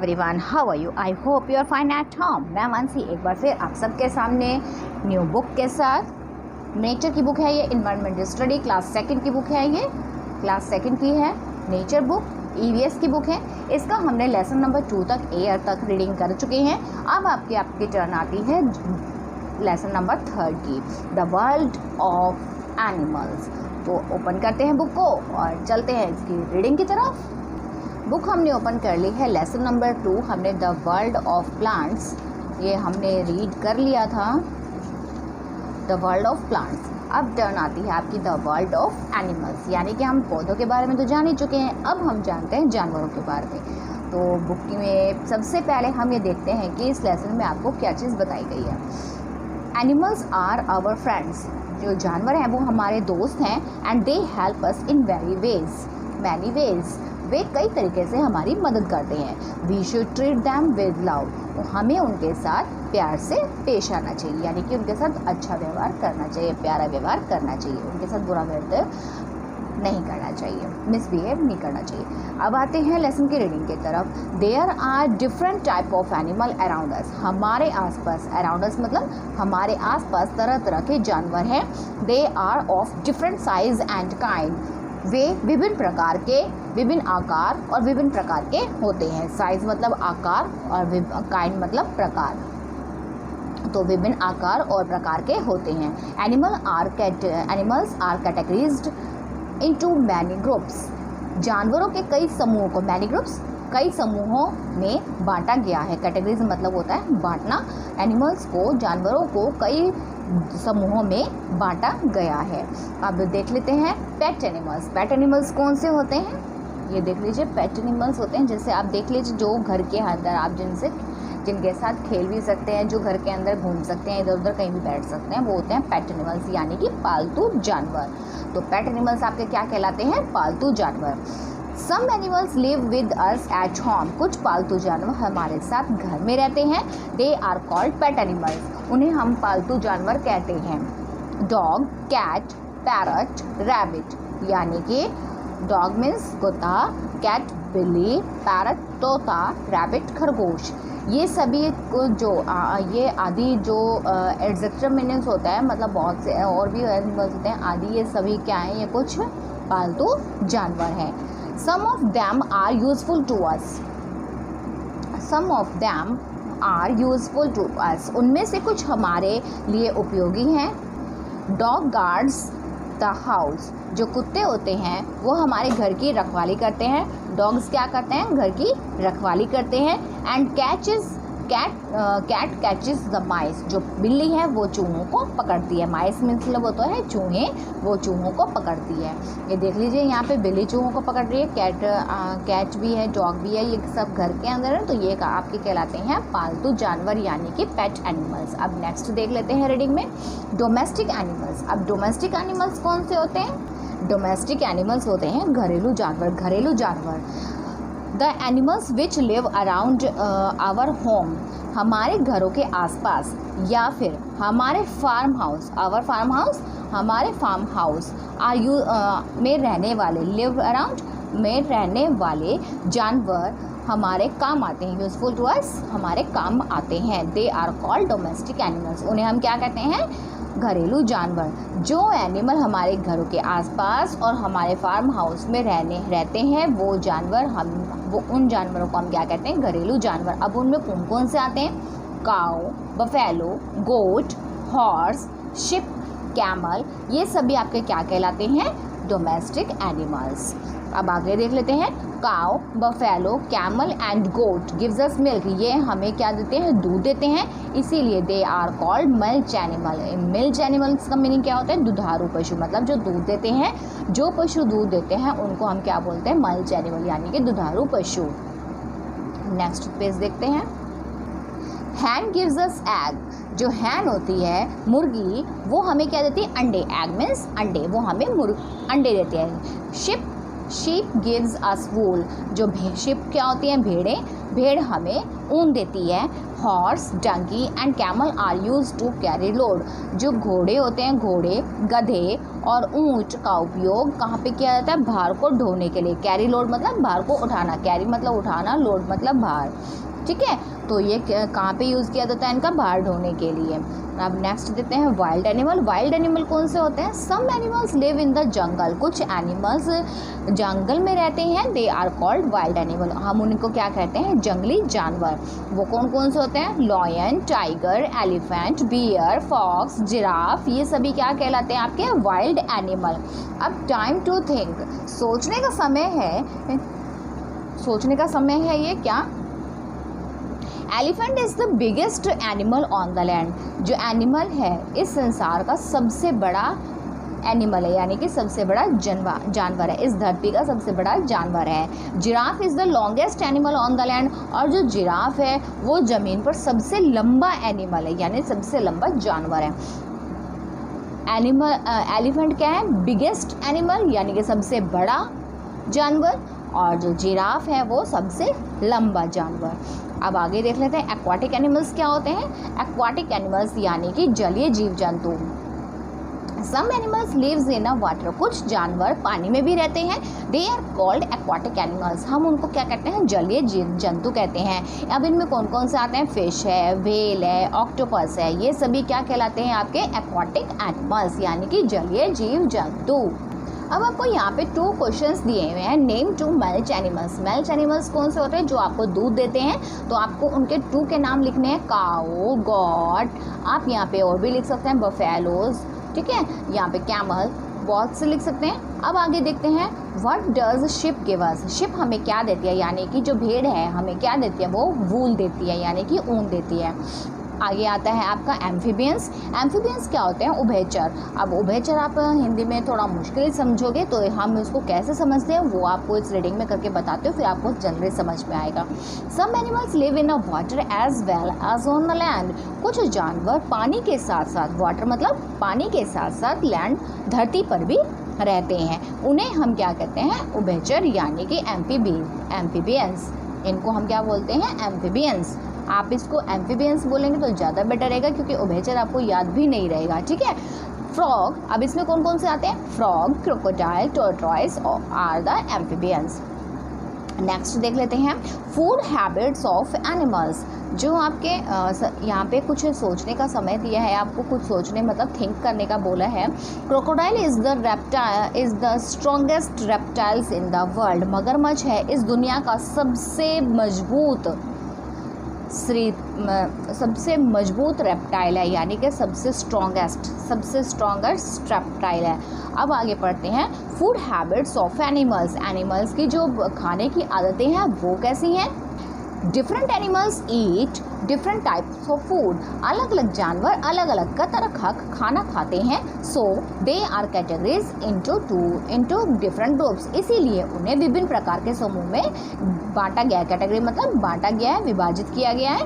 everyone, how are you? I hope you are fine at home. मैं मानसी एक बार फिर आप सबके सामने न्यू बुक के साथ नेचर की बुक है ये, इन्वायरमेंटल स्टडी क्लास सेकंड की बुक है ये, क्लास सेकंड की है नेचर बुक, EVS की बुक है। इसका हमने लेसन नंबर 2 तक एयर तक रीडिंग कर चुके हैं। अब आपकी टर्न आती है लेसन नंबर 3 की, द वर्ल्ड ऑफ एनिमल्स। तो ओपन करते हैं बुक को और चलते हैं इसकी रीडिंग की तरफ। बुक हमने ओपन कर ली है। लेसन नंबर 2 हमने द वर्ल्ड ऑफ प्लांट्स ये हमने रीड कर लिया था, द वर्ल्ड ऑफ प्लांट्स। अब टर्न आती है आपकी द वर्ल्ड ऑफ एनिमल्स, यानी कि हम पौधों के बारे में तो जान ही चुके हैं, अब हम जानते हैं जानवरों के बारे में। तो बुक में सबसे पहले हम ये देखते हैं कि इस लेसन में आपको क्या चीज़ बताई गई है। एनिमल्स आर आवर फ्रेंड्स, जो जानवर हैं वो हमारे दोस्त हैं, and they help us in many ways, वे कई तरीके से हमारी मदद करते हैं। We should treat them with love, तो हमें उनके साथ प्यार से पेश आना चाहिए, यानी कि उनके साथ अच्छा व्यवहार करना चाहिए, प्यारा व्यवहार करना चाहिए, उनके साथ बुरा व्यवहार नहीं करना चाहिए, मिसबिहेव नहीं करना चाहिए। अब आते हैं लेसन की रीडिंग की तरफ। There are different type of animal around us, हमारे आसपास, अराउंड अस मतलब हमारे आसपास तरह तरह के जानवर हैं। They are of different size and kind, वे विभिन्न प्रकार के, विभिन्न आकार और विभिन्न प्रकार के होते हैं। साइज मतलब आकार और काइंड मतलब प्रकार, तो विभिन्न आकार और प्रकार के होते हैं। Animals are categorized into many groups, जानवरों के कई समूहों को, मैनी ग्रुप्स कई समूहों में बांटा गया है। कैटेगरीज मतलब होता है बांटना। एनिमल्स को, जानवरों को कई समूहों में बांटा गया है। अब देख लेते हैं पेट एनिमल्स। पेट एनिमल्स कौन से होते हैं ये देख लीजिए। पेट एनिमल्स होते हैं, जैसे आप देख लीजिए, जो घर के अंदर आप जिनके साथ खेल भी सकते हैं, जो घर के अंदर घूम सकते हैं, इधर उधर कहीं भी बैठ सकते हैं, वो होते हैं पेट एनिमल्स, यानी कि पालतू जानवर। तो पेट एनिमल्स आपके क्या कहलाते हैं? पालतू जानवर। Some animals live with us at home, कुछ पालतू जानवर हमारे साथ घर में रहते हैं। They are called pet animals, उन्हें हम पालतू जानवर कहते हैं। डॉग, कैट, पैरट, रैबिट, यानी कि डॉग मीन्स कुत्ता, कैट बिल्ली, पैरट तोता, रैबिट खरगोश। ये सभी को जो ये आदि जो एडजेक्टिव मीनिंग्स होता है, मतलब बहुत से और भी एनिमल्स होते हैं आदि, ये सभी क्या हैं? ये कुछ पालतू जानवर हैं। Some of them are useful to us, some of them are useful to us, उनमें से कुछ हमारे लिए उपयोगी हैं। डॉग गार्ड्स द हाउस, जो कुत्ते होते हैं वो हमारे घर की रखवाली करते हैं। डॉग्स क्या करते हैं? घर की रखवाली करते हैं। And cat catches the mice, जो बिल्ली है वो चूहों को पकड़ती है। माइस मतलब होता है चूहे, वो चूहों को पकड़ती है। ये देख लीजिए, यहाँ पे बिल्ली चूहों को पकड़ रही है, कैट भी है, डॉग भी है, ये सब घर के अंदर है। तो ये आपके कहलाते हैं पालतू जानवर, यानी कि पेट एनिमल्स। अब नेक्स्ट देख लेते हैं रीडिंग में डोमेस्टिक एनिमल्स। अब डोमेस्टिक एनिमल्स कौन से होते हैं? डोमेस्टिक एनिमल्स होते हैं घरेलू जानवर, घरेलू जानवर। The animals which live around our home, हमारे घरों के आसपास, या फिर हमारे farm house, our farm house, हमारे फार्म हाउस, आर यू में रहने वाले, लिव अराउंड में रहने वाले जानवर हमारे काम आते हैं। यूजफुल टू अस, हमारे काम आते हैं। They are called domestic animals, उन्हें हम क्या कहते हैं? घरेलू जानवर। जो एनिमल हमारे घरों के आसपास और हमारे फार्म हाउस में रहते हैं, वो जानवर वो उन जानवरों को हम क्या कहते हैं? घरेलू जानवर। अब उनमें कौन कौन से आते हैं? Cow, buffalo, goat, horse, sheep, camel, ये सभी आपके क्या कहलाते हैं? Domestic animals. अब आगे देख लेते हैं। Cow, buffalo, camel and goat gives us milk, ये हमें क्या देते हैं? दूध देते हैं, इसीलिए they are called milk animal. Milk animals का मीनिंग क्या होता है? दुधारू पशु, मतलब जो दूध देते हैं, जो पशु दूध देते हैं उनको हम क्या बोलते हैं? मिल्क एनिमल, यानी कि दुधारू पशु। नेक्स्ट पेज देखते हैं। हैन गिव्स अस एग, जो हैन होती है मुर्गी, वो हमें क्या देती है? अंडे। एग मीन्स अंडे, वो हमें अंडे देते हैं। शीप गिव्स अस वूल, जो शिप क्या होती हैं? भेड़ें, भेड़ हमें ऊन देती है। Horse, donkey and camel are use to carry load. जो घोड़े होते हैं, घोड़े, गधे और ऊंट का उपयोग कहाँ पे किया जाता है? भार को ढोने के लिए। कैरी लोड मतलब भार को उठाना, कैरी मतलब उठाना, लोड मतलब भार, ठीक है। तो ये कहाँ पे यूज़ किया जाता है इनका? भार ढोने के लिए। अब नेक्स्ट देते हैं वाइल्ड एनिमल। वाइल्ड एनिमल कौन से होते हैं? Some animals live in the jungle. कुछ एनिमल्स जंगल में रहते हैं, they are called wild animal. हम उनको क्या कहते हैं? जंगली जानवर। वो कौन कौन से होते हैं? Lion, tiger, elephant, bear, fox, giraffe, ये सभी क्या कहलाते हैं? आपके वाइल्ड एनिमल। अब टाइम टू थिंक, सोचने का समय है, सोचने का समय है ये क्या? Elephant is the biggest animal on the land. जो एनिमल है इस संसार का सबसे बड़ा एनिमल है, यानी कि सबसे बड़ा जानवर है, इस धरती का सबसे बड़ा जानवर है। Giraffe is the longest animal on the land. और जो जिराफ है वो ज़मीन पर सबसे लंबा एनिमल है, यानी सबसे लंबा जानवर है। एलिफेंट क्या है? बिगेस्ट एनिमल, यानी कि सबसे बड़ा जानवर। और जो जिराफ है वो सबसे लंबा जानवर। अब आगे देख लेते हैं एक्वाटिक एनिमल्स क्या होते हैं। एक्वाटिक एनिमल्स यानी कि जलीय जीव जंतु। Some animals lives in a water. कुछ जानवर पानी में भी रहते हैं, they are called aquatic animals. हम उनको क्या कहते हैं? जलीय जीव जंतु कहते हैं। अब इनमें कौन कौन से आते हैं? फिश है, व्हेल है, ऑक्टोपस है, ये सभी क्या कहलाते हैं? आपके एक्वाटिक एनिमल्स, यानी कि जलीय जीव जंतु। अब आपको यहाँ पे 2 क्वेश्चंस दिए हुए हैं। Name 2 milch animals. Milch animals कौन से होते हैं? जो आपको दूध देते हैं। तो आपको उनके 2 के नाम लिखने हैं, काओ, गॉट। आप यहाँ पे और भी लिख सकते हैं, बफेलोज, ठीक है। यहाँ पे कैमल, बहुत से लिख सकते हैं। अब आगे देखते हैं what does ship give us. Ship हमें क्या देती है? यानी कि जो भेड़ है हमें क्या देती है? वो वूल देती है, यानी कि ऊन देती है। आगे आता है आपका एम्फीबियंस। एम्फीबियंस क्या होते हैं? उभयचर। अब उभयचर आप हिंदी में थोड़ा मुश्किल समझोगे, तो हम इसको कैसे समझते हैं वो आपको इस रीडिंग में करके बताते हो, फिर आपको जल्दी समझ में आएगा। Some animals live in a water as well as on the land. कुछ जानवर पानी के साथ साथ, वाटर मतलब पानी के साथ साथ लैंड, धरती पर भी रहते हैं। उन्हें हम क्या कहते हैं? उभयचर, यानी कि एम्फीबियंस। इनको हम क्या बोलते हैं? एम्फीबियंस। आप इसको एम्फीबियंस बोलेंगे तो ज़्यादा बेटर रहेगा, क्योंकि उभयचर आपको याद भी नहीं रहेगा, ठीक है। फ्रॉग, अब इसमें कौन कौन से आते हैं? Frog, crocodile, tortoise are the amphibians. Next देख लेते हैं फूड हैबिट्स ऑफ एनिमल्स। जो आपके यहाँ पे कुछ सोचने का समय दिया है, आपको कुछ सोचने मतलब थिंक करने का बोला है। Crocodile is the strongest reptiles in the world. मगरमच्छ है इस दुनिया का सबसे मजबूत रेप्टाइल है, यानी कि सबसे स्ट्रॉन्गेस्ट रेप्टाइल है। अब आगे पढ़ते हैं food habits of animals. Animals की जो खाने की आदतें हैं वो कैसी हैं? Different animals eat different types of food. अलग अलग जानवर अलग अलग का तरह खाना खाते हैं। So they are categories into different groups. इसीलिए उन्हें विभिन्न प्रकार के समूह में बांटा गया है। कैटेगरी मतलब बांटा गया है, विभाजित किया गया है,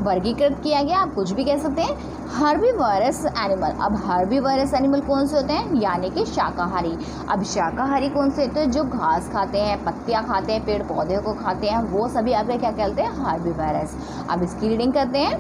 वर्गीकृत किया गया, आप कुछ भी कह सकते हैं। Herbivores animal. अब हर्बीवरस एनिमल कौन से होते हैं? यानी कि शाकाहारी। अब शाकाहारी कौन से होते हैं? जो घास खाते हैं, पत्तियां खाते हैं, पेड़ पौधे को खाते हैं, वो सभी आपके क्या कहते हैं? हर्बीवरस। अब इसकी रीडिंग करते हैं।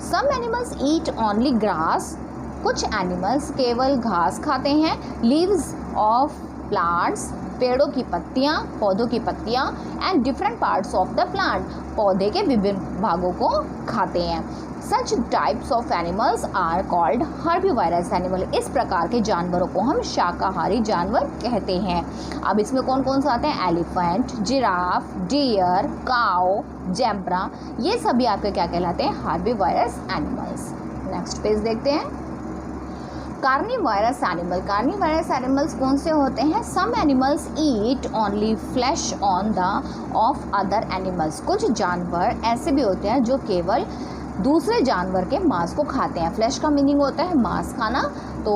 Some animals eat only grass. कुछ एनिमल्स केवल घास खाते हैं। लीव्स ऑफ प्लांट्स, पेड़ों की पत्तियां, पौधों की पत्तियां, and different parts of the plant, पौधे के विभिन्न भागों को खाते हैं। Such types of animals are called herbivorous animal. इस प्रकार के जानवरों को हम शाकाहारी जानवर कहते हैं। अब इसमें कौन कौन से आते हैं? एलिफेंट, जिराफ, डियर, काओ, जेब्रा, ये सभी आपके क्या कहलाते हैं? Herbivores animals. नेक्स्ट पेज देखते हैं। Carnivorous animal. कार्निवरस एनिमल्स कौन से होते हैं? Some animals eat only flesh of other animals. कुछ जानवर ऐसे भी होते हैं जो केवल दूसरे जानवर के मांस को खाते हैं। फ्लैश का मीनिंग होता है मांस खाना, तो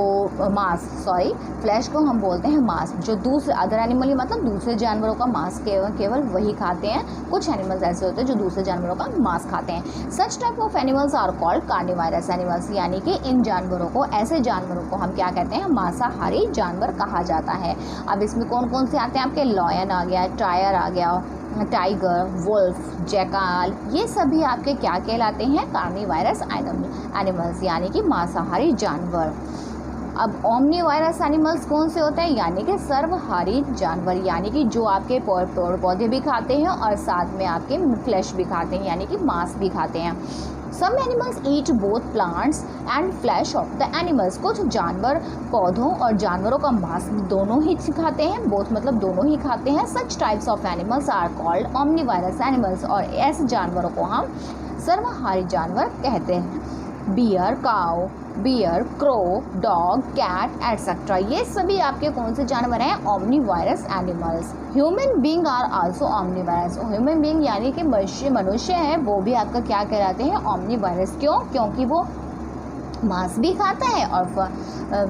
फ्लैश को हम बोलते हैं मांस। जो दूसरे अदर एनिमल मतलब दूसरे जानवरों का मांस केवल वही खाते हैं। कुछ एनिमल्स ऐसे होते हैं जो दूसरे जानवरों का मांस खाते हैं। Such type of animals are called carnivorous animals, यानी कि इन जानवरों को, ऐसे जानवरों को हम क्या कहते हैं? मांसाहारी जानवर कहा जाता है। अब इसमें कौन कौन से आते हैं आपके? लॉयन आ गया, टायर आ गया, टाइगर, वुल्फ, जैकाल, ये सभी आपके क्या कहलाते हैं? कार्निवायरस एनिमल्स, यानी कि मांसाहारी जानवर। अब ओमनीवायरस एनिमल्स कौन से होते हैं? यानी कि सर्वहारी जानवर, यानी कि जो आपके पेड़ पौधे भी खाते हैं और साथ में आपके फ्लैश भी खाते हैं, यानी कि मांस भी खाते हैं। Some animals eat both plants and flesh of the animals, कुछ जानवर पौधों और जानवरों का मांस दोनों ही खाते हैं, बोथ मतलब दोनों ही खाते हैं। Such types of animals are called omnivorous animals, और ऐसे जानवरों को हम सर्वहारी जानवर कहते हैं। Bear, cow, bear, crow, dog, cat etcetera, ये सभी आपके कौन से जानवर हैं? Omnivorous animals. Human being are also omnivorous, human being यानी कि मनुष्य हैं, वो भी आपका क्या कहलाते हैं? ओमनीवायरस। क्यों? क्योंकि वो मांस भी खाता है और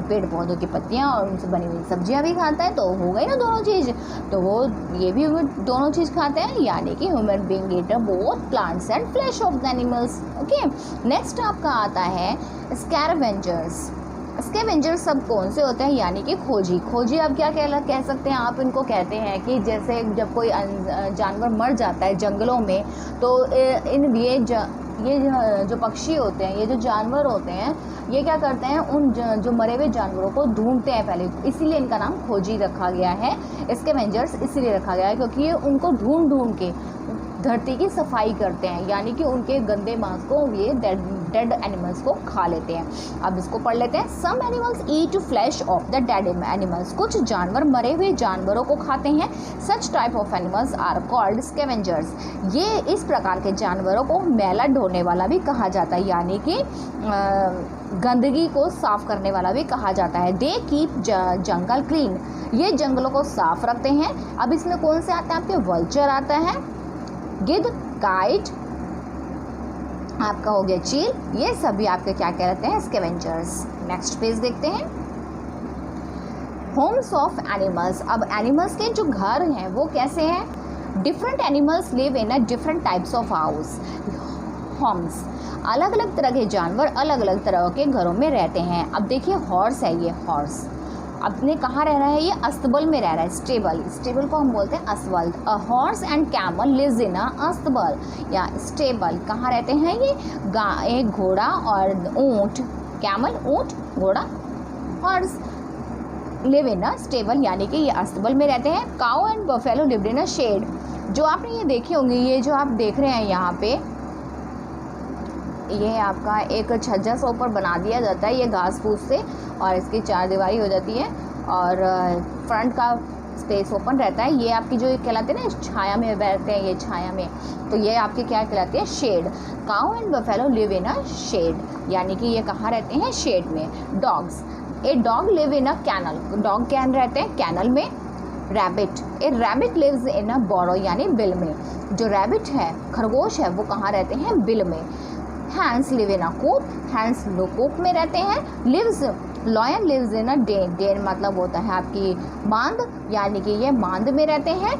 पेड़ पौधों की पत्तियां और उनसे बनी हुई सब्जियां भी खाता है, तो हो गई ना दोनों चीज़, तो वो ये भी दोनों चीज़ खाते हैं, यानी कि human being eater both plants and flesh of the animals. Okay, next आपका आता है स्कैवेंजर्स। स्कैवेंजर्स सब कौन से होते हैं? यानी कि खोजी। खोजी आप क्या कह सकते हैं? आप इनको कहते हैं कि जैसे जब कोई जानवर मर जाता है जंगलों में, तो ये जो पक्षी होते हैं, ये जो जानवर होते हैं, ये क्या करते हैं? उन जो मरे हुए जानवरों को ढूंढते हैं पहले, इसीलिए इनका नाम खोजी रखा गया है। स्कैवेंजर्स इसीलिए रखा गया है क्योंकि ये उनको ढूंढ के धरती की सफाई करते हैं, यानी कि उनके गंदे मांस को ये डेड एनिमल्स को खा लेते हैं। अब इसको पढ़ लेते हैं। Some animals eat flesh of the dead animals, कुछ जानवर मरे हुए जानवरों को खाते हैं। Such type of animals are called scavengers, ये इस प्रकार के जानवरों को मैला ढोने वाला भी कहा जाता है, यानी कि गंदगी को साफ करने वाला भी कहा जाता है। दे कीप जंगल क्लीन, ये जंगलों को साफ रखते हैं। अब इसमें कौन से आते हैं? आपके वल्चर आता है, गिद्ध, काइट, आपका हो गया चील, ये सभी आपके क्या कहलाते हैं? स्कैवेंजर्स। नेक्स्ट पेज देखते हैं। Homes of animals. अब एनिमल्स के जो घर हैं वो कैसे हैं? Different animals live in a different types of house. Homes, अलग अलग तरह के जानवर अलग अलग तरह के घरों में रहते हैं। अब देखिए हॉर्स है, ये हॉर्स अपने कहाँ रह रहा है? ये अस्तबल में रह रहा है, स्टेबल। स्टेबल को हम बोलते हैं अस्वल। A horse and camel lives in a अस्तबल या स्टेबल। कहाँ रहते हैं ये? एक घोड़ा और ऊँट, कैमल ऊँट, घोड़ा, horse live in a stable, यानी कि ये अस्तबल में रहते हैं। Cow and buffalo lived in a shed, जो आपने ये देखे होंगे, ये जो आप देख रहे हैं यहाँ पे, ये आपका एक छज्जा सा ऊपर बना दिया जाता है ये घास फूस से, और इसकी चार दीवारी हो जाती है और फ्रंट का स्पेस ओपन रहता है। ये आपकी जो कहलाते हैं ना, छाया में बैठते हैं, ये छाया में, तो ये आपकी क्या कहलाती है? Shed. Cow and buffalo live in a shed, यानी कि ये कहाँ रहते हैं? शेड में। Dogs, a dog live in a kennel, dog कैन रहते हैं कैनल में। Rabbit, a rabbit lives in a burrow, यानी बिल में। जो रैबिट है, खरगोश है, वो कहाँ रहते हैं? बिल में। Hens live in a coop, hens coop में रहते हैं। Lives, lion lives in a den, den मतलब होता है आपकी मांद, यानी कि ये मांद में रहते हैं।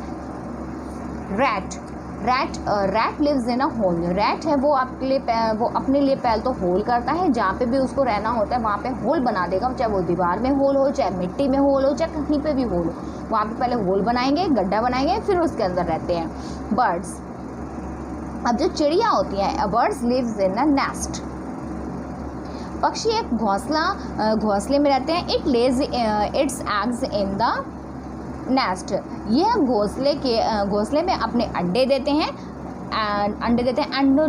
Rat lives in a hole, rat है वो आपके लिए वो अपने लिए पहले तो होल करता है, जहाँ पे भी उसको रहना होता है वहाँ पे होल बना देगा, चाहे वो दीवार में होल हो, चाहे मिट्टी में होल हो, चाहे कहीं पे भी होल हो, वहाँ पे पहले होल बनाएंगे, गड्ढा बनाएंगे, फिर उसके अंदर रहते हैं। बर्ड्स, अब जो चिड़िया होती हैं, birds lives in a nest, पक्षी एक घोंसले में रहते हैं। It lays its eggs in the nest, ये घोंसले में अपने अंडे देते हैं and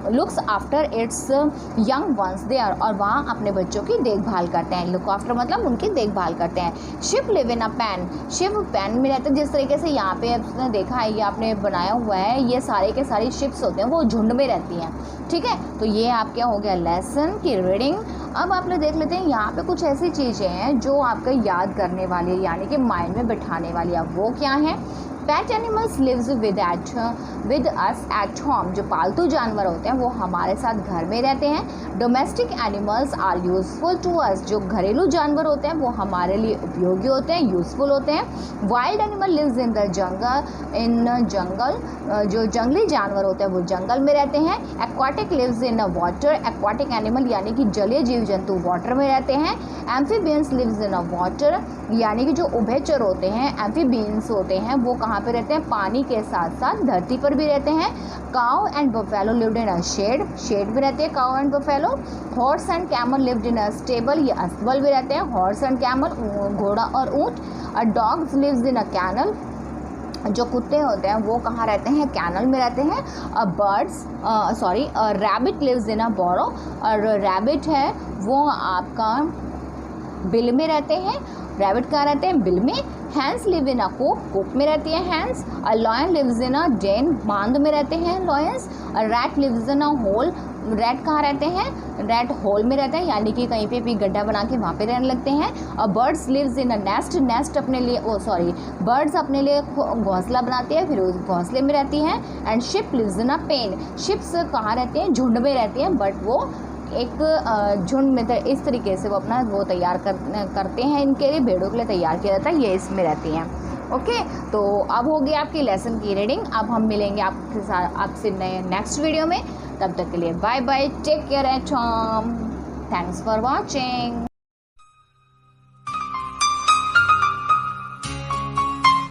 looks after its young ones there, और वहाँ अपने बच्चों की देखभाल करते हैं। लुक आफ्टर मतलब उनकी देखभाल करते हैं। Ship live in a pan, ship pan में रहते हैं, जिस तरीके से यहाँ पे आपने देखा है, ये आपने बनाया हुआ है, ये सारे के सारी शिप्स होते हैं, वो झुंड में रहती हैं, ठीक है। तो ये आप क्या हो गया? लेसन की रीडिंग। अब आप लोग देख लेते हैं यहाँ पे कुछ ऐसी चीज़ें हैं जो आपको याद करने वाली, यानी कि माइंड में बिठाने वाली। अब वो क्या है? Pet animals lives with us at home, जो पालतू जानवर होते हैं वो हमारे साथ घर में रहते हैं। Domestic animals are useful to us, जो घरेलू जानवर होते हैं वो हमारे लिए उपयोगी होते हैं, यूजफुल होते हैं। Wild animal lives in the jungle, जो जंगली जानवर होते हैं वो जंगल में रहते हैं। Aquatic lives in a water, aquatic animal यानी कि जलीय जीव जंतु वाटर में रहते हैं। Amphibians lives in a water, यानी कि जो उभयचर होते हैं, एम्फीबियंस होते हैं, वो कहाँ कहाँ पे रहते हैं, पानी के साथ साथ धरती पर भी रहते हैं। Cow and buffalo lived in a shed, shed में रहते हैं cow and buffalo. Horse and camel lived in a stable, ये अस्तबल में रहते हैं, हॉर्स एंड कैमल, घोड़ा और ऊँट। A dogs lives in a kennel, जो कुत्ते होते हैं वो कहाँ रहते हैं, कैनल में रहते हैं। रैबिट लिव्स इन अ बोरो, और रैबिट है वो आपका बिल में रहते हैं। रैबिट कहाँ रहते हैं, बिल में। Hens live in a coop, coop में रहती है hens. A lion lives in a den, बांध में रहते हैं lions. A rat lives in a hole, rat कहाँ रहते हैं, रैट होल में रहते हैं, यानी कि कहीं पे भी गड्ढा बना के वहाँ पे रहने लगते हैं। A birds lives in a nest, nest अपने लिए बर्ड्स अपने लिए घोंसला बनाती है, फिर उस घोंसले में रहती हैं। And sheep lives in a pen, sheeps कहाँ रहते हैं, झुंड में रहती हैं, बट वो एक झुंड में इस तरीके से वो अपना वो तैयार करते हैं, इनके लिए भेड़ों के लिए तैयार किया जाता है, ये इसमें रहती हैं। ओके, तो अब हो गई आपकी लेसन की रीडिंग। अब हम मिलेंगे आपके साथ आपसे नए नेक्स्ट वीडियो में। तब तक के लिए bye bye, take care at home, thanks for watching.